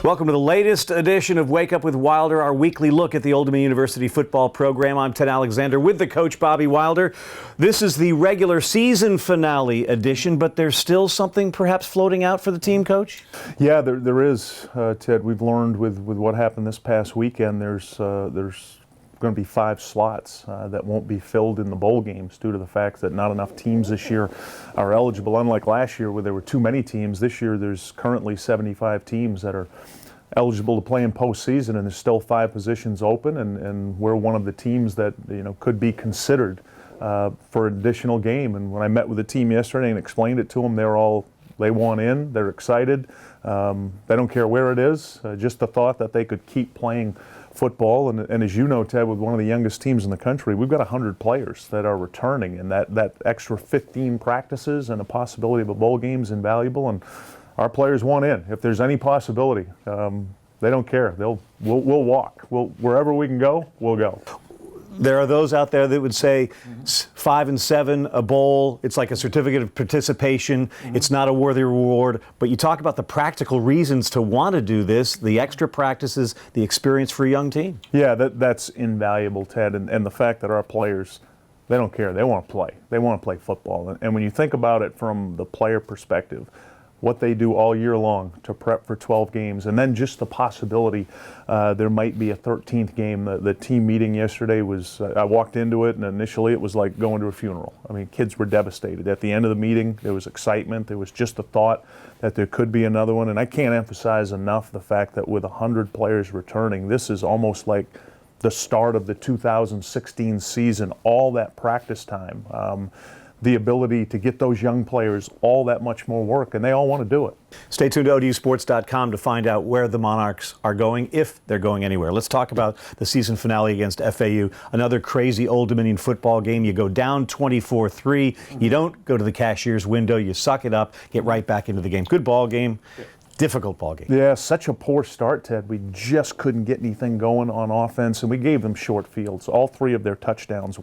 Welcome to the latest edition of Wake Up with Wilder, our weekly look at the Old Dominion University football program. I'm Ted Alexander with the coach, Bobby Wilder. This is the regular season finale edition, but there's still something perhaps floating out for the team, Coach? Yeah, there is, Ted. We've learned with what happened this past weekend, there's going to be 5 slots that won't be filled in the bowl games due to the fact that not enough teams this year are eligible. Unlike last year where there were too many teams, this year there's currently 75 teams that are eligible to play in postseason, and there's still 5 positions open, and we're one of the teams that could be considered for an additional game. And when I met with the team yesterday and explained it to them, they want in, they're excited. They don't care where it is, just the thought that they could keep playing football. And as you know, Ted, with one of the youngest teams in the country, we've got 100 players that are returning, and that extra 15 practices and a possibility of a bowl game is invaluable, and our players want in. If there's any possibility, they don't care. We'll walk. Wherever we can go, we'll go. There are those out there that would say 5 and 7, a bowl, it's like a certificate of participation. It's not a worthy reward. But you talk about the practical reasons to want to do this, the extra practices, the experience for a young team. Yeah, that's invaluable, Ted. And the fact that our players, they don't care. They want to play. They want to play football. And when you think about it from the player perspective, what they do all year long to prep for 12 games, and then just the possibility there might be a 13th game. The team meeting yesterday was, I walked into it, and initially it was like going to a funeral. I mean, kids were devastated. At the end of the meeting, there was excitement. There was just the thought that there could be another one, and I can't emphasize enough the fact that with 100 players returning, this is almost like the start of the 2016 season, all that practice time. The ability to get those young players all that much more work, and they all want to do it. Stay tuned to ODUsports.com to find out where the Monarchs are going, if they're going anywhere. Let's talk about the season finale against FAU. Another crazy Old Dominion football game. You go down 24-3. You don't go to the cashier's window. You suck it up, get right back into the game. Good ball game. Difficult ball game. Yeah, such a poor start, Ted. We just couldn't get anything going on offense, and we gave them short fields. All 3 of their touchdowns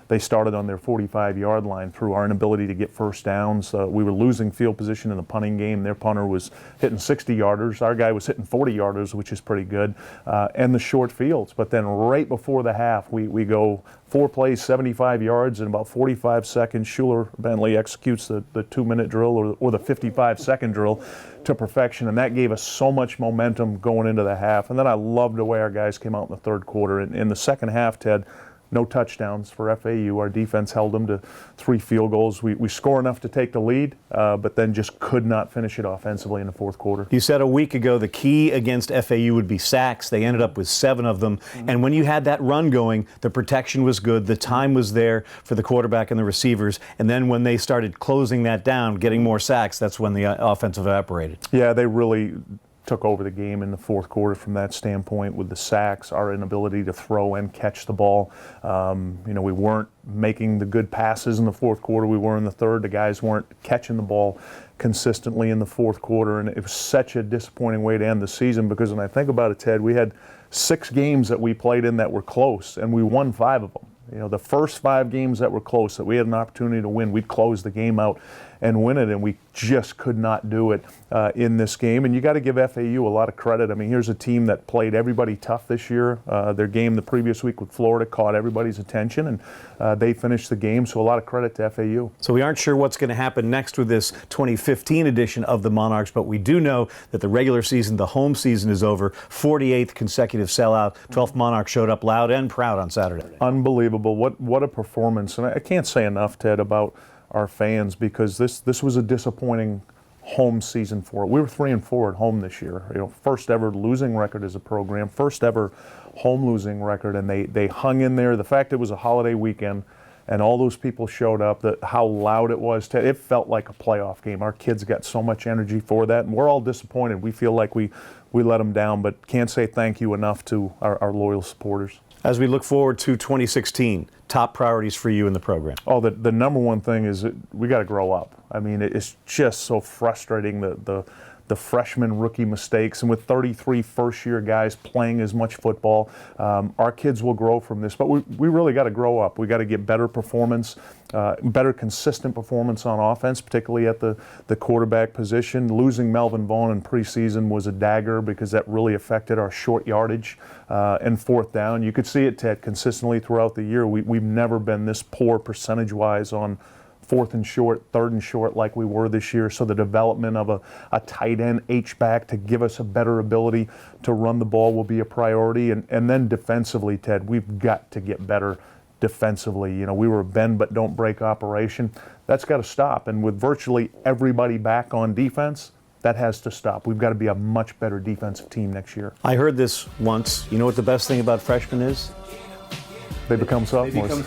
they started on their 45-yard line through our inability to get first downs. We were losing field position in the punting game. Their punter was hitting 60-yarders. Our guy was hitting 40-yarders, which is pretty good, and the short fields. But then right before the half, we go 4 plays, 75 yards, in about 45 seconds. Schuler Bentley executes the 2-minute drill or the 55-second drill to perfection, and that gave us so much momentum going into the half. And then I loved the way our guys came out in the third quarter. In the second half, Ted, no touchdowns for FAU. Our defense held them to 3 field goals. We score enough to take the lead, but then just could not finish it offensively in the fourth quarter. You said a week ago the key against FAU would be sacks. They ended up with 7 of them. And when you had that run going, the protection was good. The time was there for the quarterback and the receivers. And then when they started closing that down, getting more sacks, that's when the offense evaporated. Yeah, they really took over the game in the fourth quarter from that standpoint with the sacks, our inability to throw and catch the ball. We weren't making the good passes in the fourth quarter. We were in the third. The guys weren't catching the ball consistently in the fourth quarter, and it was such a disappointing way to end the season because when I think about it, Ted, we had 6 games that we played in that were close, and we won 5 of them. The first 5 games that were close, that we had an opportunity to win, we'd close the game out and win it, and we just could not do it in this game. And you got to give FAU a lot of credit. I mean, here's a team that played everybody tough this year. Their game the previous week with Florida caught everybody's attention, and they finished the game, so a lot of credit to FAU. So we aren't sure what's going to happen next with this 2015 edition of the Monarchs, but we do know that the regular season, the home season, is over. 48th consecutive sellout. 12th Monarchs showed up loud and proud on Saturday. Unbelievable. What a performance. And I can't say enough, Ted, about our fans, because this was a disappointing home season for it. We were 3-4 at home this year. First ever losing record as a program, first ever home losing record, and they hung in there. The fact it was a holiday weekend and all those people showed up, how loud it was, it felt like a playoff game. Our kids got so much energy for that, and we're all disappointed. We feel like we let them down, but can't say thank you enough to our loyal supporters. As we look forward to 2016, top priorities for you in the program? Oh, the number one thing is that we got to grow up. I mean, it's just so frustrating, the freshman rookie mistakes. And with 33 first-year guys playing as much football, our kids will grow from this. But we really got to grow up. We got to get better performance, better consistent performance on offense, particularly at the quarterback position. Losing Melvin Vaughn in preseason was a dagger because that really affected our short yardage and fourth down. You could see it, Ted, consistently throughout the year. We've never been this poor percentage-wise on fourth and short, third and short like we were this year. So the development of a tight end H-back to give us a better ability to run the ball will be a priority. And then defensively, Ted, we've got to get better defensively. You know, we were a bend but don't break operation. That's got to stop. And with virtually everybody back on defense, that has to stop. We've got to be a much better defensive team next year. I heard this once. You know what the best thing about freshmen is? They become sophomores.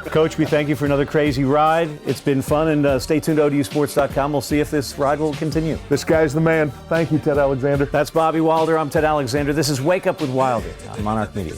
Coach, we thank you for another crazy ride. It's been fun, and stay tuned to ODUsports.com. We'll see if this ride will continue. This guy's the man. Thank you, Ted Alexander. That's Bobby Wilder. I'm Ted Alexander. This is Wake Up with Wilder on Monarch Media.